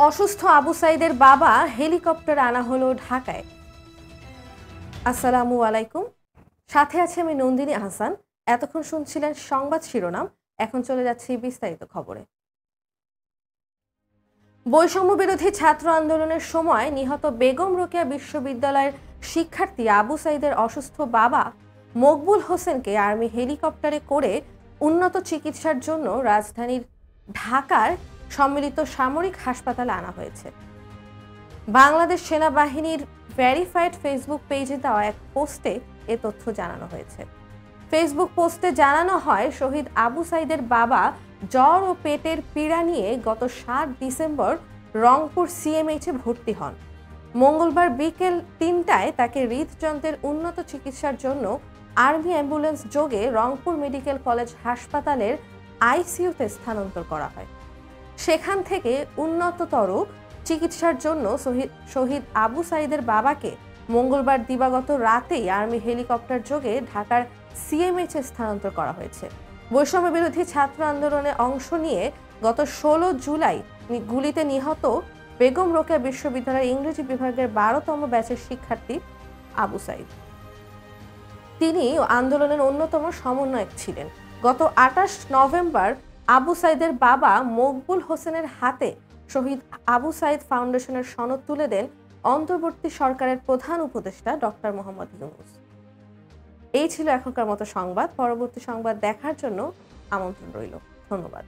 অসুস্থ আবু সাইদের বাবা হেলিকপ্টারে আনা হলো ঢাকায়। আসসালামু আলাইকুম, সাথে আছে আমি নন্দিনী আহসান। এতক্ষণ শুনছিলেন সংবাদ শিরোনাম, এখন চলে যাচ্ছি বিস্তারিত খবরে। বৈষম্য বিরোধী ছাত্র আন্দোলনের সময় নিহত বেগম রোকেয়া বিশ্ববিদ্যালয়ের শিক্ষার্থী আবু সাইদের অসুস্থ বাবা মকবুল হোসেনকে আর্মি হেলিকপ্টারে করে উন্নত চিকিৎসার জন্য রাজধানীর ঢাকার সম্মিলিত সামরিক হাসপাতালে আনা হয়েছে। বাংলাদেশ সেনাবাহিনীর ভেরিফাইড ফেসবুক পেজে দেওয়া এক পোস্টে এ তথ্য জানানো হয়েছে। ফেসবুক পোস্টে জানানো হয়, শহীদ আবু সাইদের বাবা জ্বর ও পেটের পীড়া নিয়ে গত 7 ডিসেম্বর রংপুর সিএমএইচে ভর্তি হন। মঙ্গলবার বিকেল 3টায় তাকে হৃদযন্ত্রের উন্নত চিকিৎসার জন্য আর্মি অ্যাম্বুলেন্স যোগে রংপুর মেডিকেল কলেজ হাসপাতালের আইসিইউতে স্থানান্তর করা হয়। সেখান থেকে উন্নততর চিকিৎসার জন্য শহীদ আবু সাইদের বাবাকে মঙ্গলবার দিবাগত রাতেই আর্মি হেলিকপ্টার যোগে ঢাকার সিএমএইচে স্থানান্তর করা হয়েছে। বৈষম্য বিরোধী ছাত্র আন্দোলনে অংশ নিয়ে গত 16 জুলাই গুলিতে নিহত বেগম রোকেয়া বিশ্ববিদ্যালয়ের ইংরেজি বিভাগের 12তম ব্যাচের শিক্ষার্থী আবু সাইদ। তিনি আন্দোলনের অন্যতম সমন্বয়ক ছিলেন। গত 28 নভেম্বর আবু সাইদের বাবা মকবুল হোসেনের হাতে শহীদ আবু সাইদ ফাউন্ডেশনের সনদ তুলে দেন অন্তর্বর্তী সরকারের প্রধান উপদেষ্টা ডক্টর মোহাম্মদ ইউনূস। এই ছিল এখনকার মতো সংবাদ। পরবর্তী সংবাদ দেখার জন্য আমন্ত্রণ রইল। ধন্যবাদ।